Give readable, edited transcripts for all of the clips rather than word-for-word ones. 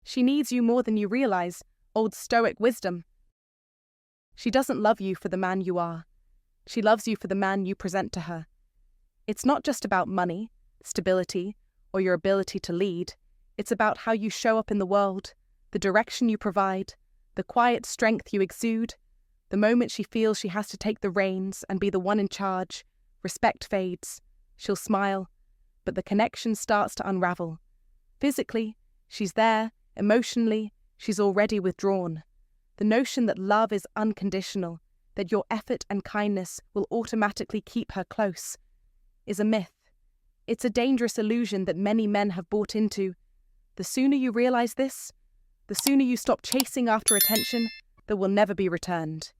She needs you more than you realize. Old Stoic Wisdom. She doesn't love you for the man you are. She loves you for the man you present to her. It's not just about money, stability, or your ability to lead. It's about how you show up in the world, the direction you provide, the quiet strength you exude. The moment she feels she has to take the reins and be the one in charge, respect fades. She'll smile, but the connection starts to unravel. Physically, she's there. Emotionally, she's already withdrawn. The notion that love is unconditional, that your effort and kindness will automatically keep her close, is a myth. It's a dangerous illusion that many men have bought into. The sooner you realize this, the sooner you stop chasing after attention that will never be returned.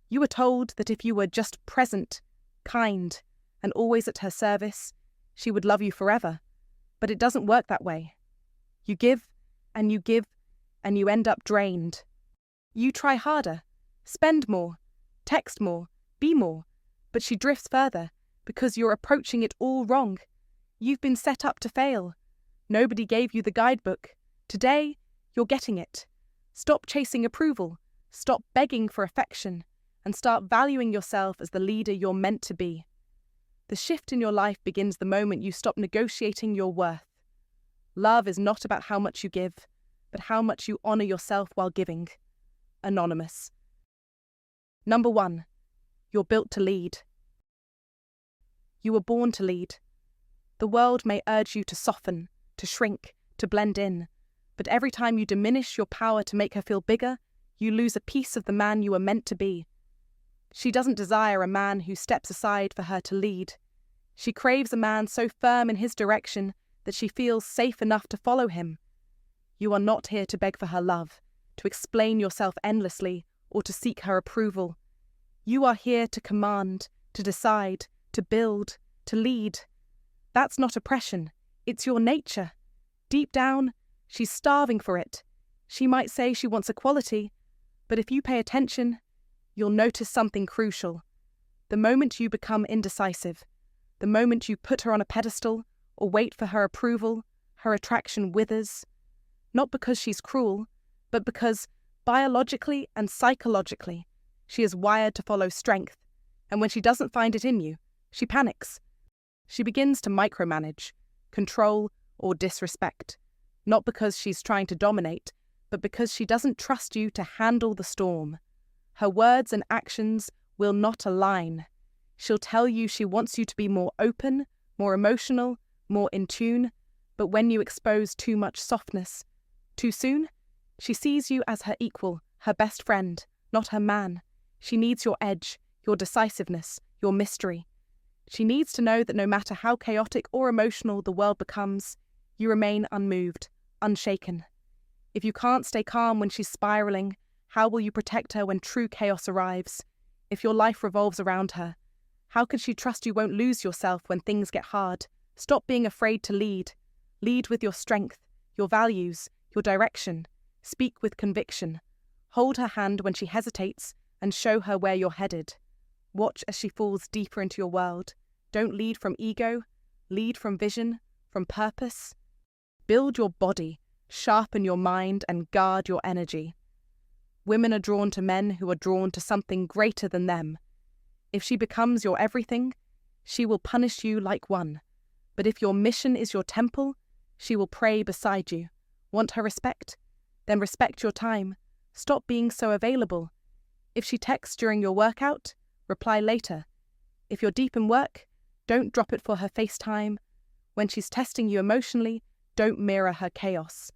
You were told that if you were just present, kind, and always at her service, she would love you forever. But it doesn't work that way. You give, and you end up drained. You try harder, spend more, text more, be more, but she drifts further because you're approaching it all wrong. You've been set up to fail. Nobody gave you the guidebook. Today, you're getting it. Stop chasing approval, stop begging for affection, and start valuing yourself as the leader you're meant to be. The shift in your life begins the moment you stop negotiating your worth. Love is not about how much you give, but how much you honor yourself while giving. Anonymous. Number 1. You're built to lead. You were born to lead. The world may urge you to soften, to shrink, to blend in, but every time you diminish your power to make her feel bigger, you lose a piece of the man you were meant to be. She doesn't desire a man who steps aside for her to lead. She craves a man so firm in his direction that she feels safe enough to follow him. You are not here to beg for her love, to explain yourself endlessly, or to seek her approval. You are here to command, to decide, to build, to lead. That's not oppression. It's your nature. Deep down, she's starving for it. She might say she wants equality, but if you pay attention, you'll notice something crucial. The moment you become indecisive, the moment you put her on a pedestal or wait for her approval, her attraction withers. Not because she's cruel, but because, biologically and psychologically, she is wired to follow strength, and when she doesn't find it in you, she panics. She begins to micromanage, control, or disrespect, not because she's trying to dominate, but because she doesn't trust you to handle the storm. Her words and actions will not align. She'll tell you she wants you to be more open, more emotional, more in tune, but when you expose too much softness, too soon, she sees you as her equal, her best friend, not her man. She needs your edge, your decisiveness, your mystery. She needs to know that no matter how chaotic or emotional the world becomes, you remain unmoved, unshaken. If you can't stay calm when she's spiraling, how will you protect her when true chaos arrives? If your life revolves around her, how can she trust you won't lose yourself when things get hard? Stop being afraid to lead. Lead with your strength, your values, your direction. Speak with conviction. Hold her hand when she hesitates and show her where you're headed. Watch as she falls deeper into your world. Don't lead from ego. Lead from vision, from purpose. Build your body, sharpen your mind, and guard your energy. Women are drawn to men who are drawn to something greater than them. If she becomes your everything, she will punish you like one. But if your mission is your temple, she will pray beside you. Want her respect? Then respect your time. Stop being so available. If she texts during your workout, reply later. If you're deep in work, don't drop it for her FaceTime. When she's testing you emotionally, don't mirror her chaos.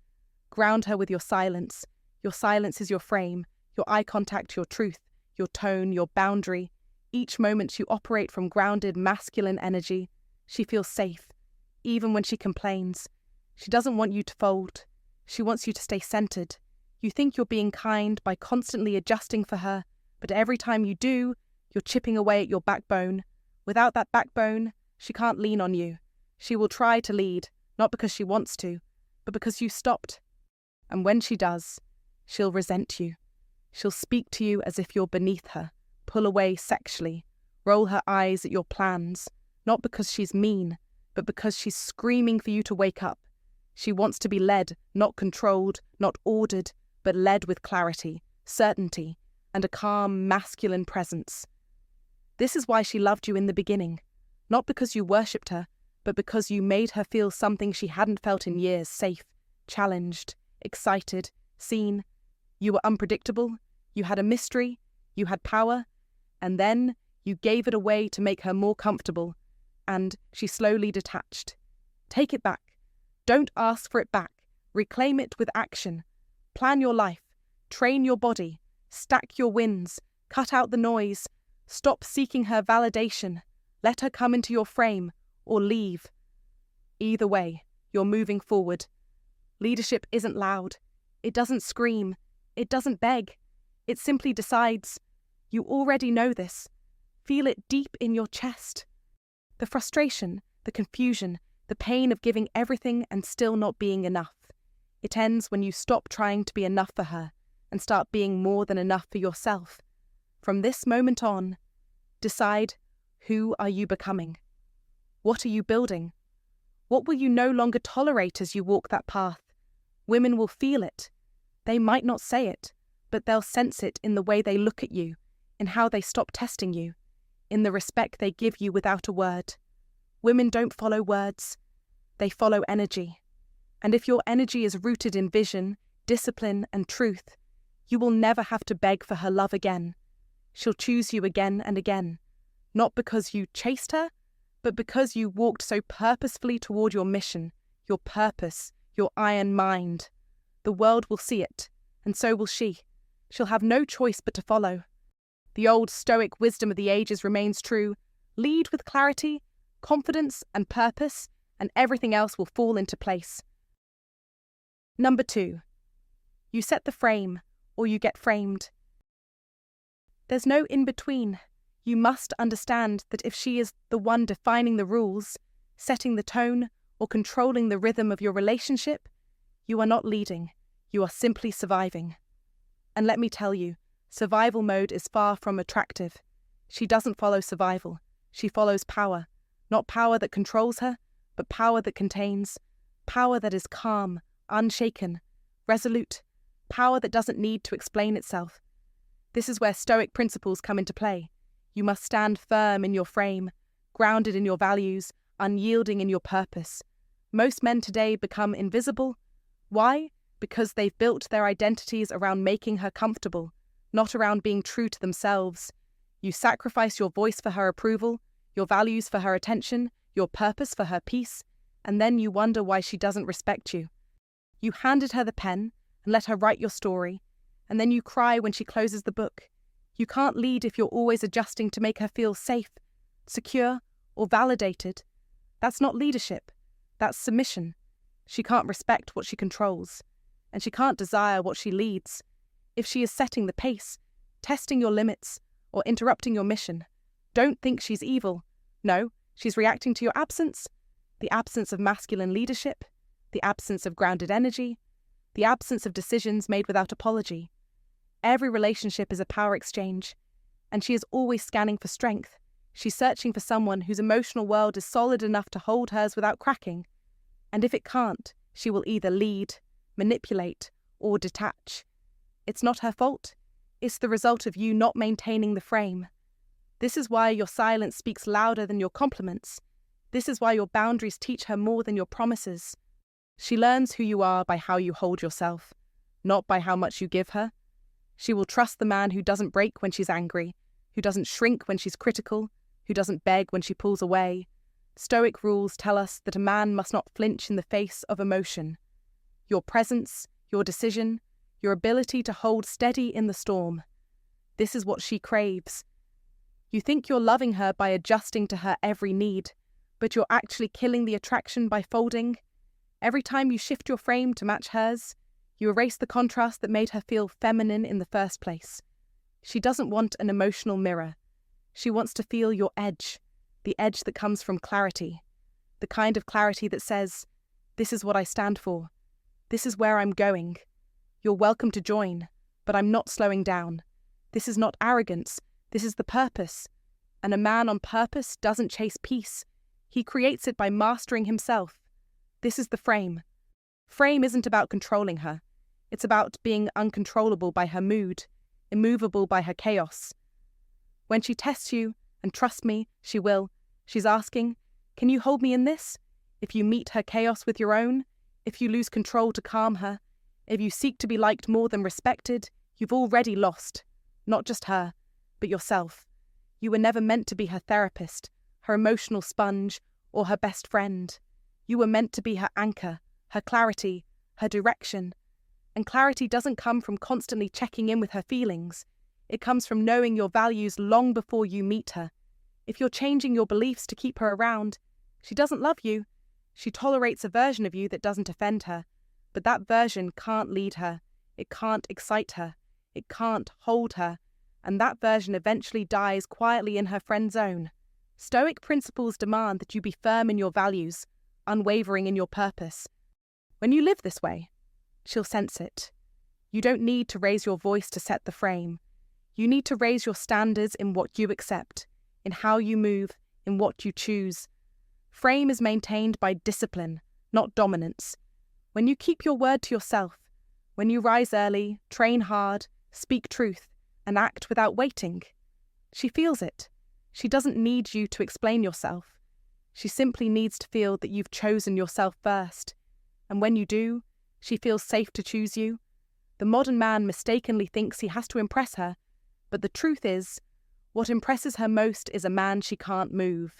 Ground her with your silence. Your silence is your frame, your eye contact, your truth, your tone, your boundary. Each moment you operate from grounded masculine energy, she feels safe, even when she complains. She doesn't want you to fold. She wants you to stay centered. You think you're being kind by constantly adjusting for her, but every time you do, you're chipping away at your backbone. Without that backbone, she can't lean on you. She will try to lead, not because she wants to, but because you stopped. And when she does, she'll resent you. She'll speak to you as if you're beneath her, pull away sexually, roll her eyes at your plans, not because she's mean, but because she's screaming for you to wake up. She wants to be led, not controlled, not ordered, but led with clarity, certainty, and a calm, masculine presence. This is why she loved you in the beginning, not because you worshipped her, but because you made her feel something she hadn't felt in years, safe, challenged, excited, seen. You were unpredictable, you had a mystery, you had power, and then you gave it away to make her more comfortable, and she slowly detached. Take it back. Don't ask for it back. Reclaim it with action. Plan your life. Train your body. Stack your wins. Cut out the noise. Stop seeking her validation. Let her come into your frame, or leave. Either way, you're moving forward. Leadership isn't loud. It doesn't scream. It doesn't beg. It simply decides. You already know this. Feel it deep in your chest. The frustration, the confusion, the pain of giving everything and still not being enough. It ends when you stop trying to be enough for her and start being more than enough for yourself. From this moment on, decide, who are you becoming? What are you building? What will you no longer tolerate as you walk that path? Women will feel it. They might not say it, but they'll sense it in the way they look at you, in how they stop testing you, in the respect they give you without a word. Women don't follow words. They follow energy. And if your energy is rooted in vision, discipline, and truth, you will never have to beg for her love again. She'll choose you again and again, not because you chased her, but because you walked so purposefully toward your mission, your purpose, your iron mind. The world will see it, and so will she. She'll have no choice but to follow. The old Stoic wisdom of the ages remains true. Lead with clarity, confidence, and purpose, and everything else will fall into place. Number 2. You set the frame, or you get framed. There's no in-between. You must understand that if she is the one defining the rules, setting the tone, or controlling the rhythm of your relationship, you are not leading, you are simply surviving. And let me tell you, survival mode is far from attractive. She doesn't follow survival, she follows power. Not power that controls her, but power that contains. Power that is calm, unshaken, resolute. Power that doesn't need to explain itself. This is where Stoic principles come into play. You must stand firm in your frame, grounded in your values, unyielding in your purpose. Most men today become invisible. Why? Because they've built their identities around making her comfortable, not around being true to themselves. You sacrifice your voice for her approval, your values for her attention, your purpose for her peace, and then you wonder why she doesn't respect you. You handed her the pen and let her write your story, and then you cry when she closes the book. You can't lead if you're always adjusting to make her feel safe, secure, or validated. That's not leadership. That's submission. She can't respect what she controls, and she can't desire what she leads. If she is setting the pace, testing your limits, or interrupting your mission, don't think she's evil. No, she's reacting to your absence, the absence of masculine leadership, the absence of grounded energy, the absence of decisions made without apology. Every relationship is a power exchange, and she is always scanning for strength. She's searching for someone whose emotional world is solid enough to hold hers without cracking. And if it can't, she will either lead, manipulate, or detach. It's not her fault. It's the result of you not maintaining the frame. This is why your silence speaks louder than your compliments. This is why your boundaries teach her more than your promises. She learns who you are by how you hold yourself, not by how much you give her. She will trust the man who doesn't break when she's angry, who doesn't shrink when she's critical, who doesn't beg when she pulls away. Stoic rules tell us that a man must not flinch in the face of emotion. Your presence, your decision, your ability to hold steady in the storm. This is what she craves. You think you're loving her by adjusting to her every need, but you're actually killing the attraction by folding. Every time you shift your frame to match hers, you erase the contrast that made her feel feminine in the first place. She doesn't want an emotional mirror. She wants to feel your edge, the edge that comes from clarity, the kind of clarity that says, "This is what I stand for. This is where I'm going. You're welcome to join, but I'm not slowing down. This is not arrogance. This is the purpose. And a man on purpose doesn't chase peace. He creates it by mastering himself. This is the frame. Frame isn't about controlling her. It's about being uncontrollable by her mood, immovable by her chaos. When she tests you, and trust me, she will, she's asking, can you hold me in this? If you meet her chaos with your own, if you lose control to calm her, if you seek to be liked more than respected, you've already lost. Not just her, but yourself. You were never meant to be her therapist, her emotional sponge, or her best friend. You were meant to be her anchor, her clarity, her direction. And clarity doesn't come from constantly checking in with her feelings. It comes from knowing your values long before you meet her. If you're changing your beliefs to keep her around, she doesn't love you. She tolerates a version of you that doesn't offend her. But that version can't lead her. It can't excite her. It can't hold her. And that version eventually dies quietly in her friend zone. Stoic principles demand that you be firm in your values, unwavering in your purpose. When you live this way, she'll sense it. You don't need to raise your voice to set the frame. You need to raise your standards in what you accept, in how you move, in what you choose. Frame is maintained by discipline, not dominance. When you keep your word to yourself, when you rise early, train hard, speak truth, and act without waiting, she feels it. She doesn't need you to explain yourself. She simply needs to feel that you've chosen yourself first. And when you do, she feels safe to choose you. The modern man mistakenly thinks he has to impress her, but the truth is, what impresses her most is a man she can't move,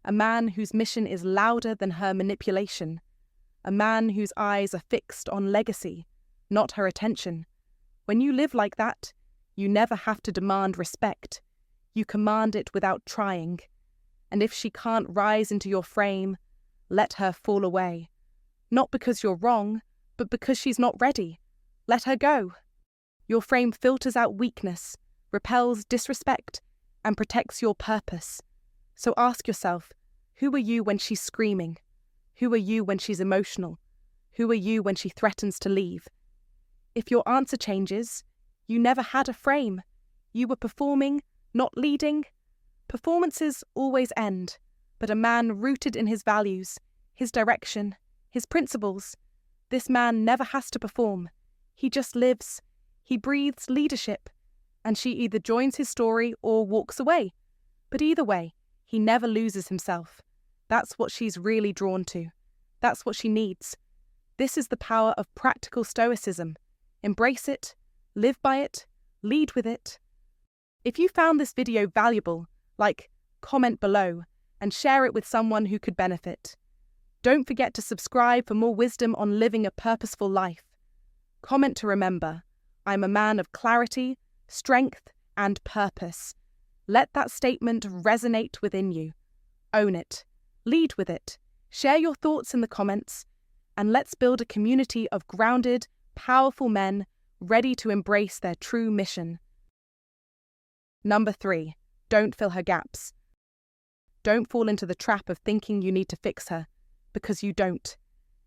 a man whose mission is louder than her manipulation, a man whose eyes are fixed on legacy, not her attention. When you live like that, you never have to demand respect. You command it without trying. And if she can't rise into your frame, let her fall away. Not because you're wrong, but because she's not ready. Let her go. Your frame filters out weakness, repels disrespect, and protects your purpose. So ask yourself, who are you when she's screaming? Who are you when she's emotional? Who are you when she threatens to leave? If your answer changes, you never had a frame. You were performing, not leading. Performances always end, but a man rooted in his values, his direction, his principles, this man never has to perform. He just lives. He breathes leadership, and she either joins his story or walks away. But either way, he never loses himself. That's what she's really drawn to. That's what she needs. This is the power of practical stoicism. Embrace it, live by it, lead with it. If you found this video valuable, comment below and share it with someone who could benefit. Don't forget to subscribe for more wisdom on living a purposeful life. Comment to remember, I'm a man of clarity, strength, and purpose. Let that statement resonate within you. Own it. Lead with it. Share your thoughts in the comments, and let's build a community of grounded, powerful men ready to embrace their true mission. Number 3, don't fill her gaps. Don't fall into the trap of thinking you need to fix her, because you don't.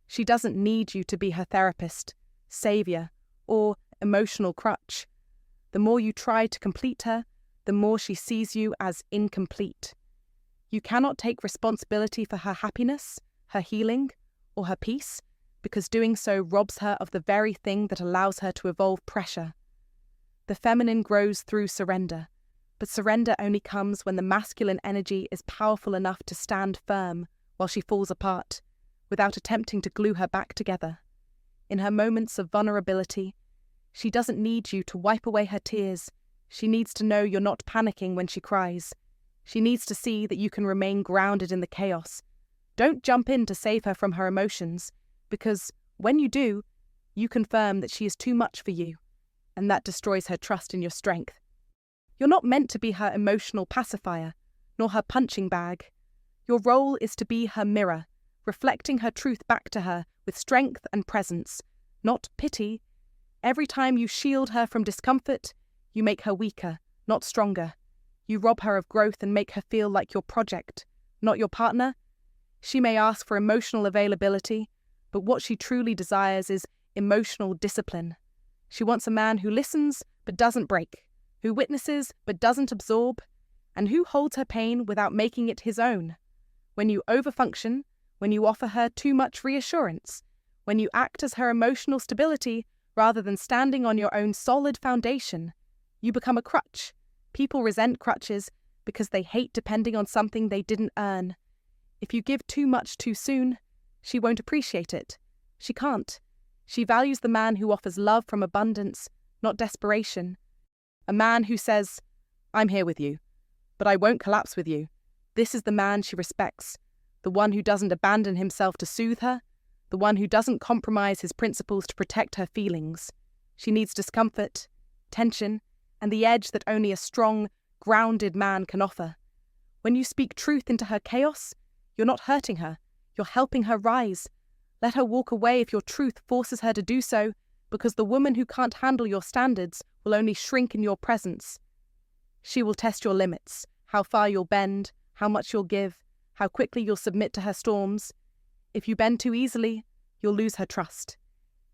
She doesn't need you to be her therapist, savior, or emotional crutch. The more you try to complete her, the more she sees you as incomplete. You cannot take responsibility for her happiness, her healing, or her peace, because doing so robs her of the very thing that allows her to evolve pressure. The feminine grows through surrender, but surrender only comes when the masculine energy is powerful enough to stand firm while she falls apart, without attempting to glue her back together. In her moments of vulnerability, she doesn't need you to wipe away her tears. She needs to know you're not panicking when she cries. She needs to see that you can remain grounded in the chaos. Don't jump in to save her from her emotions, because when you do, you confirm that she is too much for you, and that destroys her trust in your strength. You're not meant to be her emotional pacifier, nor her punching bag. Your role is to be her mirror, reflecting her truth back to her with strength and presence, not pity. Every time you shield her from discomfort, you make her weaker, not stronger. You rob her of growth and make her feel like your project, not your partner. She may ask for emotional availability, but what she truly desires is emotional discipline. She wants a man who listens but doesn't break, who witnesses but doesn't absorb, and who holds her pain without making it his own. When you overfunction, when you offer her too much reassurance, When you act as her emotional stability rather than standing on your own solid foundation, you become a crutch. People resent crutches because they hate depending on something they didn't earn. If you give too much too soon, she won't appreciate it. She can't. She values the man who offers love from abundance, not desperation. A man who says, "I'm here with you, but I won't collapse with you." This is the man she respects, the one who doesn't abandon himself to soothe her, the one who doesn't compromise his principles to protect her feelings. She needs discomfort, tension, and the edge that only a strong, grounded man can offer. When you speak truth into her chaos, you're not hurting her, you're helping her rise. Let her walk away if your truth forces her to do so, because the woman who can't handle your standards will only shrink in your presence. She will test your limits, how far you'll bend, how much you'll give, how quickly you'll submit to her storms. If you bend too easily, you'll lose her trust.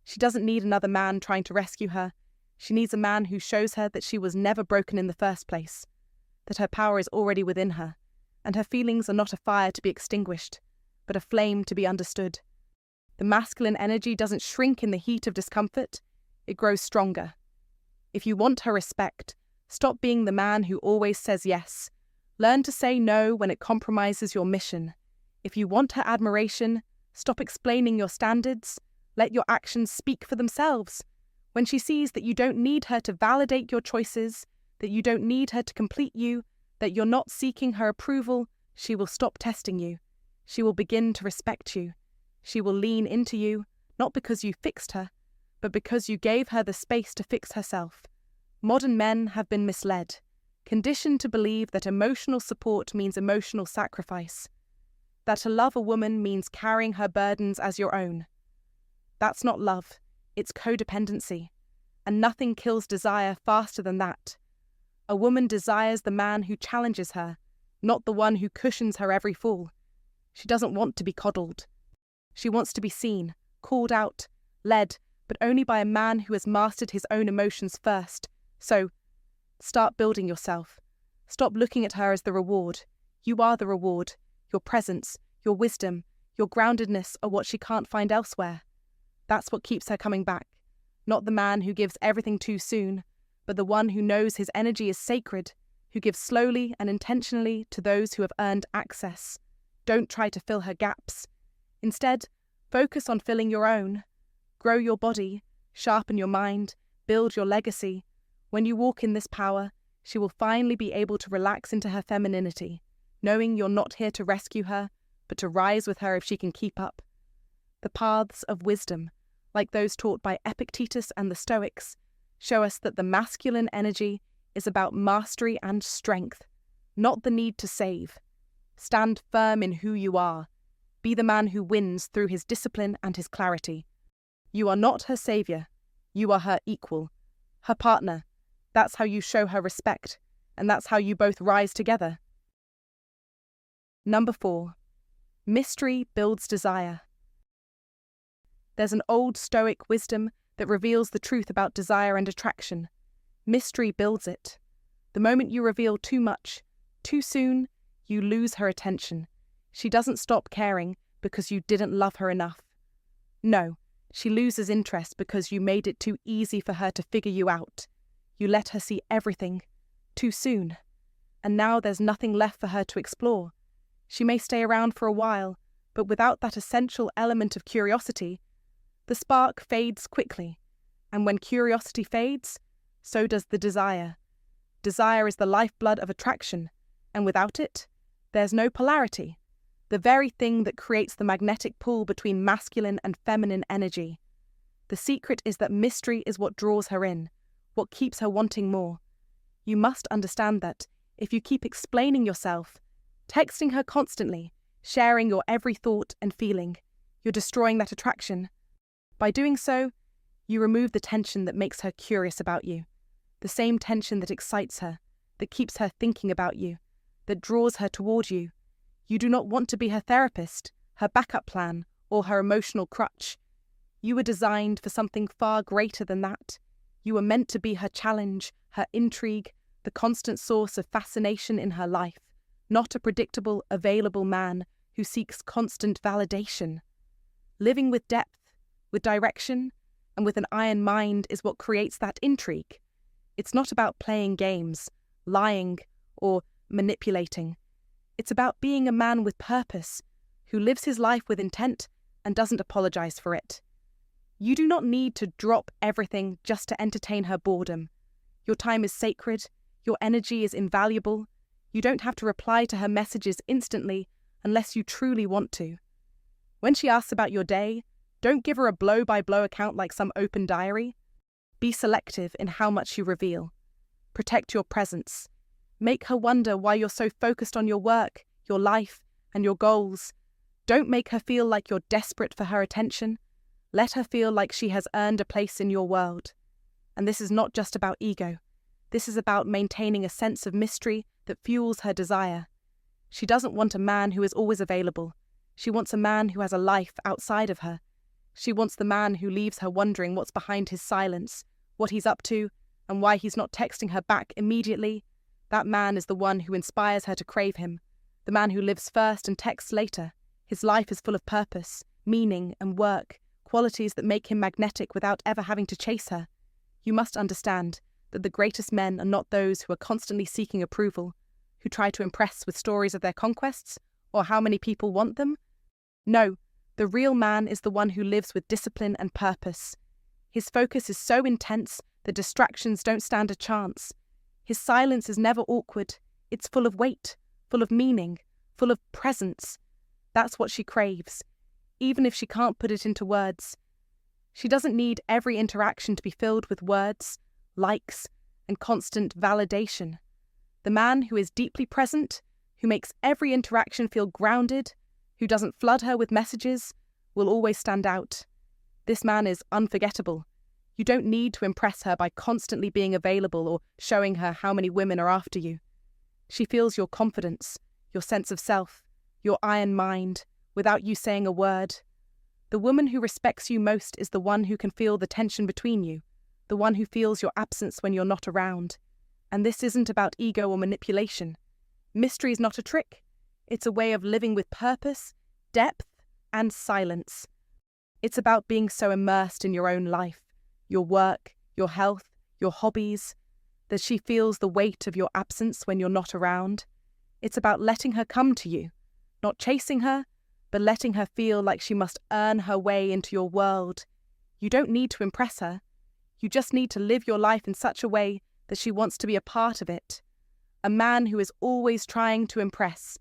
She doesn't need another man trying to rescue her. She needs a man who shows her that she was never broken in the first place, that her power is already within her, and her feelings are not a fire to be extinguished, but a flame to be understood. The masculine energy doesn't shrink in the heat of discomfort, it grows stronger. If you want her respect, stop being the man who always says yes. Learn to say no when it compromises your mission. If you want her admiration, stop explaining your standards. Let your actions speak for themselves. When she sees that you don't need her to validate your choices, that you don't need her to complete you, that you're not seeking her approval, she will stop testing you. She will begin to respect you. She will lean into you, not because you fixed her, but because you gave her the space to fix herself. Modern men have been misled, conditioned to believe that emotional support means emotional sacrifice, that to love a woman means carrying her burdens as your own. That's not love, it's codependency, and nothing kills desire faster than that. A woman desires the man who challenges her, not the one who cushions her every fall. She doesn't want to be coddled. She wants to be seen, called out, led, but only by a man who has mastered his own emotions first. So, start building yourself. Stop looking at her as the reward. You are the reward. Your presence, your wisdom, your groundedness are what she can't find elsewhere. That's what keeps her coming back. Not the man who gives everything too soon, but the one who knows his energy is sacred, who gives slowly and intentionally to those who have earned access. Don't try to fill her gaps. Instead, focus on filling your own. Grow your body, sharpen your mind, build your legacy. When you walk in this power, she will finally be able to relax into her femininity, knowing you're not here to rescue her, but to rise with her if she can keep up. The paths of wisdom, like those taught by Epictetus and the Stoics, show us that the masculine energy is about mastery and strength, not the need to save. Stand firm in who you are. Be the man who wins through his discipline and his clarity. You are not her savior. You are her equal, her partner. That's how you show her respect, and that's how you both rise together. Number 4. Mystery builds desire. There's an old Stoic wisdom that reveals the truth about desire and attraction. Mystery builds it. The moment you reveal too much, too soon, you lose her attention. She doesn't stop caring because you didn't love her enough. No, she loses interest because you made it too easy for her to figure you out. You let her see everything, too soon. And now there's nothing left for her to explore. She may stay around for a while, but without that essential element of curiosity, the spark fades quickly. And when curiosity fades, so does the desire. Desire is the lifeblood of attraction, and without it, there's no polarity, the very thing that creates the magnetic pull between masculine and feminine energy. The secret is that mystery is what draws her in, what keeps her wanting more. You must understand that if you keep explaining yourself, texting her constantly, sharing your every thought and feeling, you're destroying that attraction. By doing so, you remove the tension that makes her curious about you, the same tension that excites her, that keeps her thinking about you, that draws her toward you. You do not want to be her therapist, her backup plan, or her emotional crutch. You were designed for something far greater than that. You were meant to be her challenge, her intrigue, the constant source of fascination in her life, not a predictable, available man who seeks constant validation. Living with depth, with direction, and with an iron mind is what creates that intrigue. It's not about playing games, lying, or manipulating. It's about being a man with purpose, who lives his life with intent and doesn't apologize for it. You do not need to drop everything just to entertain her boredom. Your time is sacred, your energy is invaluable. You don't have to reply to her messages instantly unless you truly want to. When she asks about your day, don't give her a blow-by-blow account like some open diary. Be selective in how much you reveal. Protect your presence. Make her wonder why you're so focused on your work, your life, and your goals. Don't make her feel like you're desperate for her attention. Let her feel like she has earned a place in your world. And this is not just about ego. This is about maintaining a sense of mystery that fuels her desire. She doesn't want a man who is always available. She wants a man who has a life outside of her. She wants the man who leaves her wondering what's behind his silence, what he's up to, and why he's not texting her back immediately. That man is the one who inspires her to crave him, the man who lives first and texts later. His life is full of purpose, meaning, and work, qualities that make him magnetic without ever having to chase her. You must understand that the greatest men are not those who are constantly seeking approval, who try to impress with stories of their conquests, or how many people want them. No, the real man is the one who lives with discipline and purpose. His focus is so intense that distractions don't stand a chance. His silence is never awkward. It's full of weight, full of meaning, full of presence. That's what she craves, even if she can't put it into words. She doesn't need every interaction to be filled with words, likes, and constant validation. The man who is deeply present, who makes every interaction feel grounded, who doesn't flood her with messages, will always stand out. This man is unforgettable. You don't need to impress her by constantly being available or showing her how many women are after you. She feels your confidence, your sense of self, your iron mind, without you saying a word. The woman who respects you most is the one who can feel the tension between you, the one who feels your absence when you're not around. And this isn't about ego or manipulation. Mystery is not a trick. It's a way of living with purpose, depth, and silence. It's about being so immersed in your own life, your work, your health, your hobbies, that she feels the weight of your absence when you're not around. It's about letting her come to you, not chasing her, but letting her feel like she must earn her way into your world. You don't need to impress her. You just need to live your life in such a way that she wants to be a part of it. A man who is always trying to impress,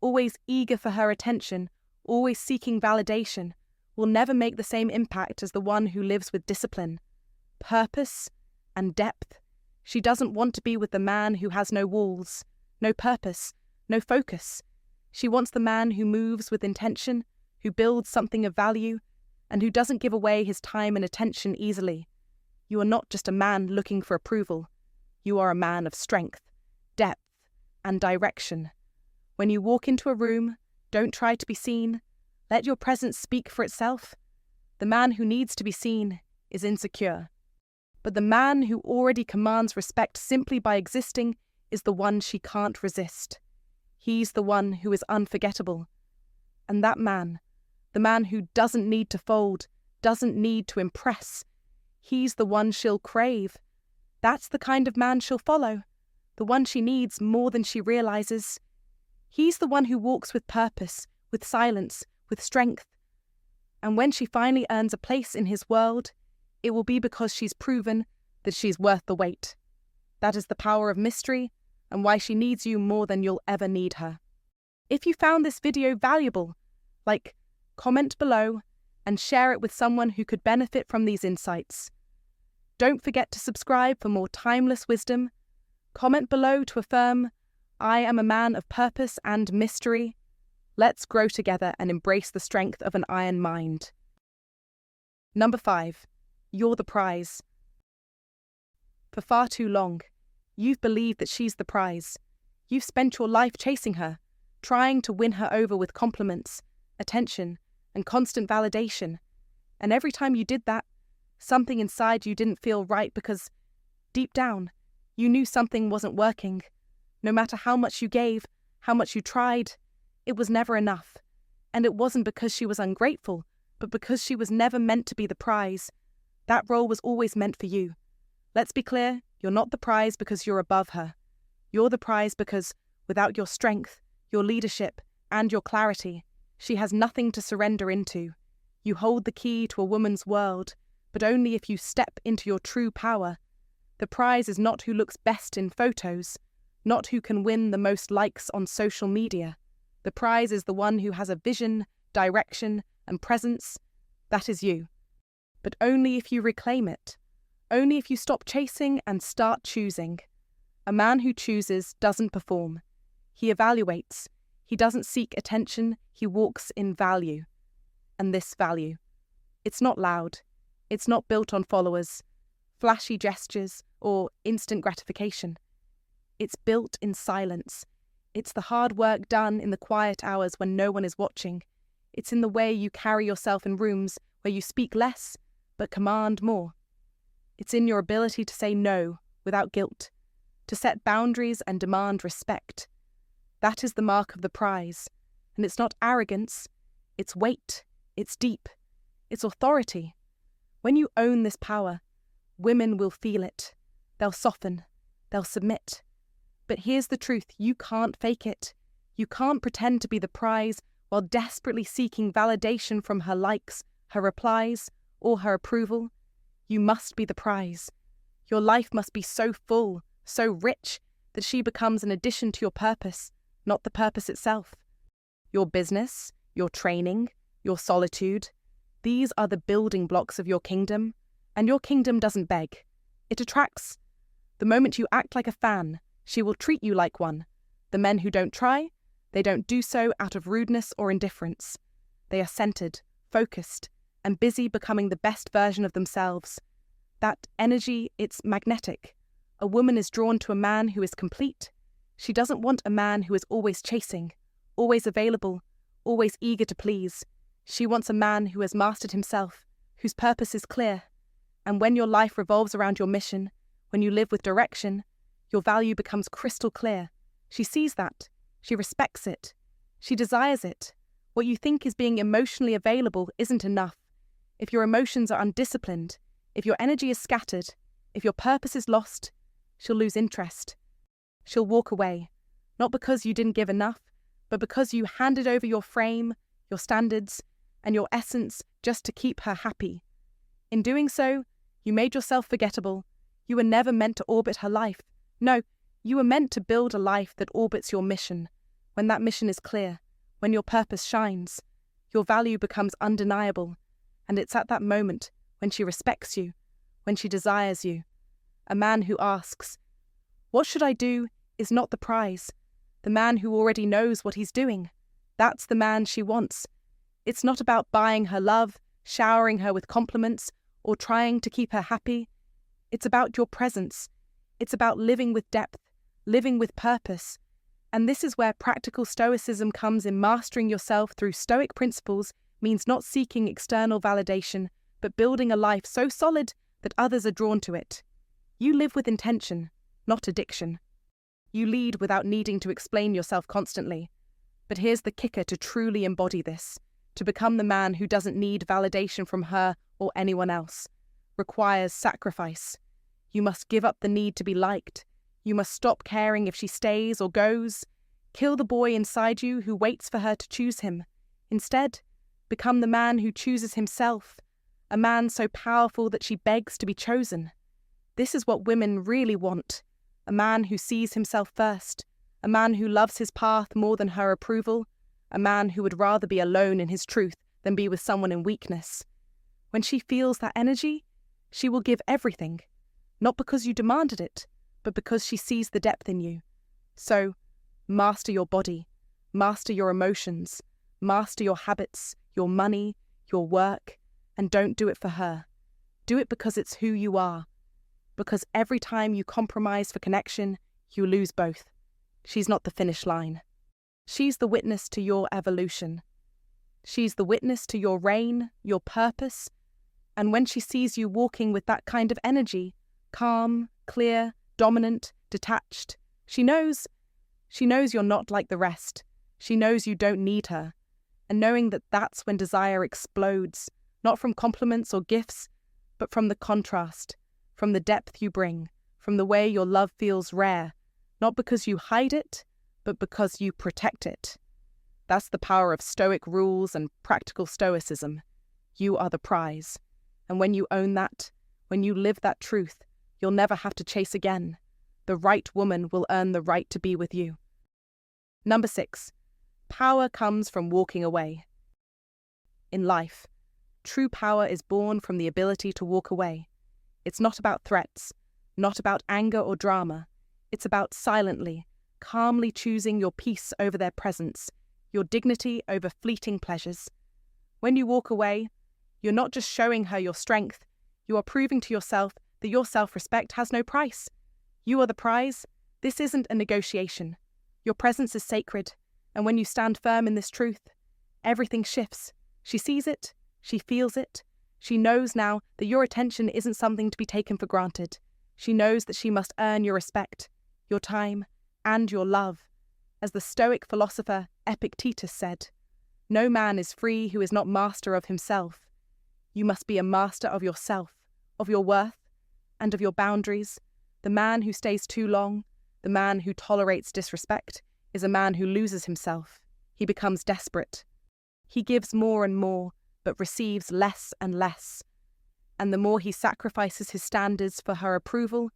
always eager for her attention, always seeking validation, will never make the same impact as the one who lives with discipline, purpose, and depth. She doesn't want to be with the man who has no walls, no purpose, no focus. She wants the man who moves with intention, who builds something of value, and who doesn't give away his time and attention easily. You are not just a man looking for approval. You are a man of strength, depth, and direction. When you walk into a room, don't try to be seen. Let your presence speak for itself. The man who needs to be seen is insecure. But the man who already commands respect simply by existing is the one she can't resist. He's the one who is unforgettable. And that man, the man who doesn't need to fold, doesn't need to impress, he's the one she'll crave. That's the kind of man she'll follow, the one she needs more than she realizes. He's the one who walks with purpose, with silence, with strength. And when she finally earns a place in his world, it will be because she's proven that she's worth the wait. That is the power of mystery, and why she needs you more than you'll ever need her. If you found this video valuable, comment below and share it with someone who could benefit from these insights. Don't forget to subscribe for more timeless wisdom. Comment below to affirm, I am a man of purpose and mystery. Let's grow together and embrace the strength of an iron mind. Number 5. You're the prize. For far too long, you've believed that she's the prize. You've spent your life chasing her, trying to win her over with compliments, attention, and constant validation. And every time you did that, something inside you didn't feel right because, deep down, you knew something wasn't working. No matter how much you gave, how much you tried, it was never enough. And it wasn't because she was ungrateful, but because she was never meant to be the prize. That role was always meant for you. Let's be clear, you're not the prize because you're above her. You're the prize because, without your strength, your leadership, and your clarity, she has nothing to surrender into. You hold the key to a woman's world, but only if you step into your true power. The prize is not who looks best in photos, not who can win the most likes on social media. The prize is the one who has a vision, direction, and presence. That is you. But only if you reclaim it. Only if you stop chasing and start choosing. A man who chooses doesn't perform. He evaluates. He doesn't seek attention. He walks in value. And this value. It's not loud. It's not built on followers, flashy gestures, or instant gratification. It's built in silence. It's the hard work done in the quiet hours when no one is watching. It's in the way you carry yourself in rooms where you speak less, but command more. It's in your ability to say no without guilt, to set boundaries and demand respect. That is the mark of the prize. And it's not arrogance, it's weight, it's deep, it's authority. When you own this power, women will feel it. They'll soften, they'll submit. But here's the truth, you can't fake it. You can't pretend to be the prize while desperately seeking validation from her likes, her replies, or her approval. You must be the prize. Your life must be so full, so rich, that she becomes an addition to your purpose, not the purpose itself. Your business, your training, your solitude, these are the building blocks of your kingdom, and your kingdom doesn't beg. It attracts. The moment you act like a fan, she will treat you like one. The men who don't try, they don't do so out of rudeness or indifference. They are centered, focused, and busy becoming the best version of themselves. That energy, it's magnetic. A woman is drawn to a man who is complete. She doesn't want a man who is always chasing, always available, always eager to please. She wants a man who has mastered himself, whose purpose is clear. And when your life revolves around your mission, when you live with direction, your value becomes crystal clear. She sees that. She respects it. She desires it. What you think is being emotionally available isn't enough. If your emotions are undisciplined, if your energy is scattered, if your purpose is lost, she'll lose interest. She'll walk away, not because you didn't give enough, but because you handed over your frame, your standards, and your essence just to keep her happy. In doing so, you made yourself forgettable. You were never meant to orbit her life. No, you were meant to build a life that orbits your mission. When that mission is clear, when your purpose shines, your value becomes undeniable. And it's at that moment when she respects you, when she desires you. A man who asks, "What should I do?" is not the prize. The man who already knows what he's doing. That's the man she wants. It's not about buying her love, showering her with compliments, or trying to keep her happy. It's about your presence. It's about living with depth, living with purpose. And this is where practical stoicism comes in. Mastering yourself through stoic principles means not seeking external validation, but building a life so solid that others are drawn to it. You live with intention, not addiction. You lead without needing to explain yourself constantly. But here's the kicker to truly embody this. To become the man who doesn't need validation from her or anyone else requires sacrifice. You must give up the need to be liked. You must stop caring if she stays or goes. Kill the boy inside you who waits for her to choose him. Instead, become the man who chooses himself, a man so powerful that she begs to be chosen. This is what women really want, a man who sees himself first, a man who loves his path more than her approval, a man who would rather be alone in his truth than be with someone in weakness. When she feels that energy, she will give everything, not because you demanded it, but because she sees the depth in you. So, master your body, master your emotions, master your habits, your money, your work, and don't do it for her. Do it because it's who you are. Because every time you compromise for connection, you lose both. She's not the finish line. She's the witness to your evolution. She's the witness to your reign, your purpose. And when she sees you walking with that kind of energy, calm, clear, dominant, detached, she knows you're not like the rest. She knows you don't need her. and knowing that that's when desire explodes, not from compliments or gifts, but from the contrast, from the depth you bring, from the way your love feels rare, not because you hide it, but because you protect it. That's the power of Stoic rules and practical Stoicism. You are the prize. And when you own that, when you live that truth, you'll never have to chase again. The right woman will earn the right to be with you. Number 6. Power comes from walking away. In life, true power is born from the ability to walk away. It's not about threats, not about anger or drama. It's about silently, calmly choosing your peace over their presence, your dignity over fleeting pleasures. When you walk away, you're not just showing her your strength, you are proving to yourself that your self-respect has no price. You are the prize. This isn't a negotiation. Your presence is sacred, and when you stand firm in this truth, everything shifts. She sees it, she feels it, she knows now that your attention isn't something to be taken for granted. She knows that she must earn your respect, your time, and your love. As the Stoic philosopher Epictetus said, "No man is free who is not master of himself." You must be a master of yourself, of your worth, and of your boundaries. The man who stays too long, the man who tolerates disrespect, is a man who loses himself. He becomes desperate. He gives more and more, but receives less and less. And the more he sacrifices his standards for her approval,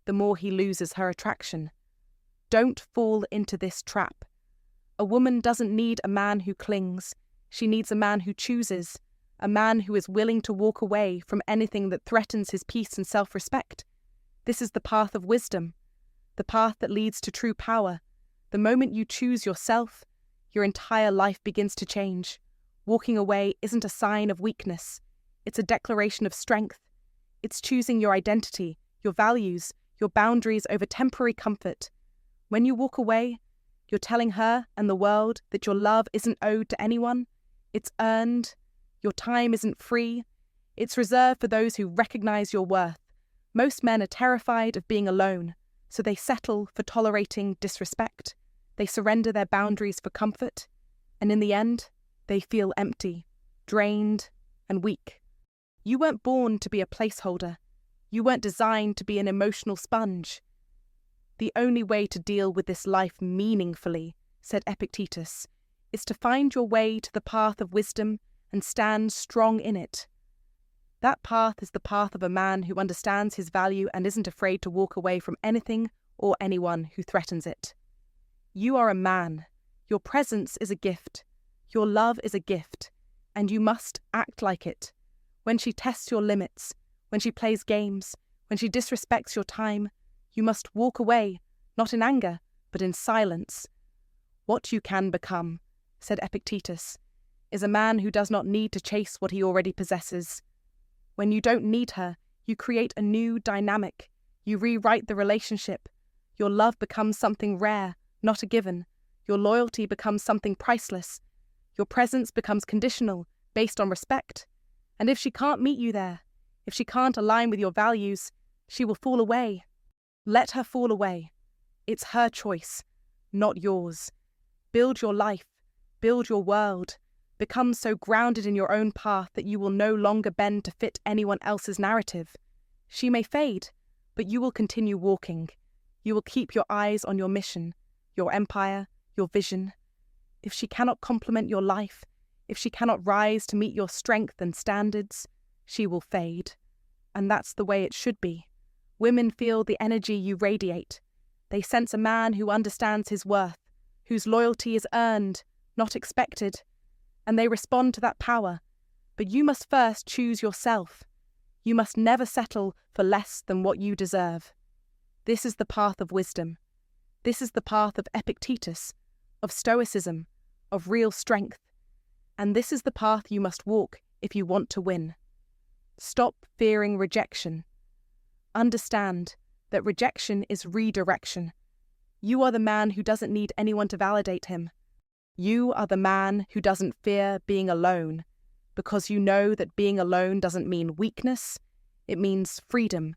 the more he loses her attraction. Don't fall into this trap. A woman doesn't need a man who clings. She needs a man who chooses, a man who is willing to walk away from anything that threatens his peace and self-respect. This is the path of wisdom, the path that leads to true power. The moment you choose yourself, your entire life begins to change. Walking away isn't a sign of weakness. It's a declaration of strength. It's choosing your identity, your values, your boundaries over temporary comfort. When you walk away, you're telling her and the world that your love isn't owed to anyone. It's earned. Your time isn't free. It's reserved for those who recognize your worth. Most men are terrified of being alone, so they settle for tolerating disrespect. They surrender their boundaries for comfort, and in the end, they feel empty, drained, and weak. You weren't born to be a placeholder. You weren't designed to be an emotional sponge. The only way to deal with this life meaningfully, said Epictetus, is to find your way to the path of wisdom and stand strong in it. That path is the path of a man who understands his value and isn't afraid to walk away from anything or anyone who threatens it. You are a man. Your presence is a gift. Your love is a gift, and you must act like it. When she tests your limits, when she plays games, when she disrespects your time, you must walk away, not in anger, but in silence. What you can become, said Epictetus, is a man who does not need to chase what he already possesses. When you don't need her, you create a new dynamic. You rewrite the relationship. Your love becomes something rare, not a given. Your loyalty becomes something priceless. Your presence becomes conditional, based on respect. And if she can't meet you there, if she can't align with your values, she will fall away. Let her fall away. It's her choice, not yours. Build your life, build your world. Become so grounded in your own path that you will no longer bend to fit anyone else's narrative. She may fade, but you will continue walking. You will keep your eyes on your mission, your empire, your vision. If she cannot complement your life, if she cannot rise to meet your strength and standards, she will fade. And that's the way it should be. Women feel the energy you radiate. They sense a man who understands his worth, whose loyalty is earned, not expected. And they respond to that power. But you must first choose yourself. You must never settle for less than what you deserve. This is the path of wisdom. This is the path of Epictetus, of Stoicism, of real strength. And this is the path you must walk if you want to win. Stop fearing rejection. Understand that rejection is redirection. You are the man who doesn't need anyone to validate him. You are the man who doesn't fear being alone, because you know that being alone doesn't mean weakness, it means freedom.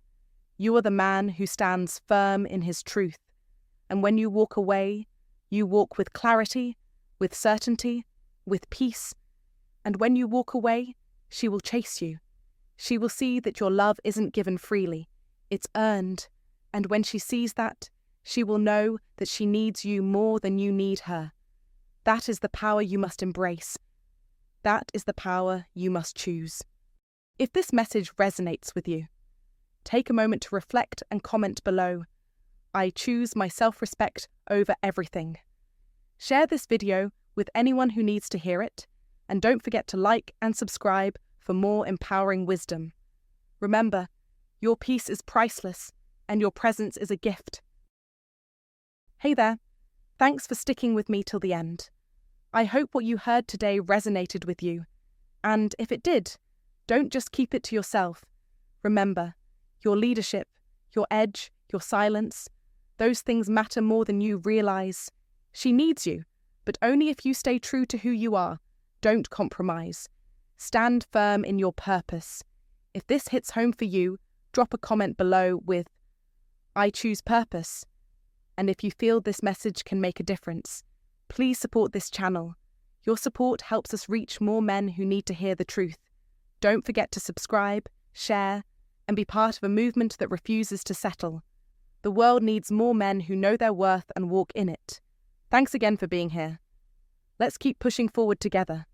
You are the man who stands firm in his truth, and when you walk away, you walk with clarity, with certainty, with peace. And when you walk away, she will chase you. She will see that your love isn't given freely, it's earned. And when she sees that, she will know that she needs you more than you need her. That is the power you must embrace. That is the power you must choose. If this message resonates with you, take a moment to reflect and comment below. I choose my self-respect over everything. Share this video with anyone who needs to hear it, and don't forget to like and subscribe for more empowering wisdom. Remember, your peace is priceless, and your presence is a gift. Hey there, thanks for sticking with me till the end. I hope what you heard today resonated with you, and if it did, don't just keep it to yourself. Remember, your leadership, your edge, your silence, those things matter more than you realize. She needs you, but only if you stay true to who you are. Don't compromise. Stand firm in your purpose. If this hits home for you, drop a comment below with, "I choose purpose." And if you feel this message can make a difference, please support this channel. Your support helps us reach more men who need to hear the truth. Don't forget to subscribe, share, and be part of a movement that refuses to settle. The world needs more men who know their worth and walk in it. Thanks again for being here. Let's keep pushing forward together.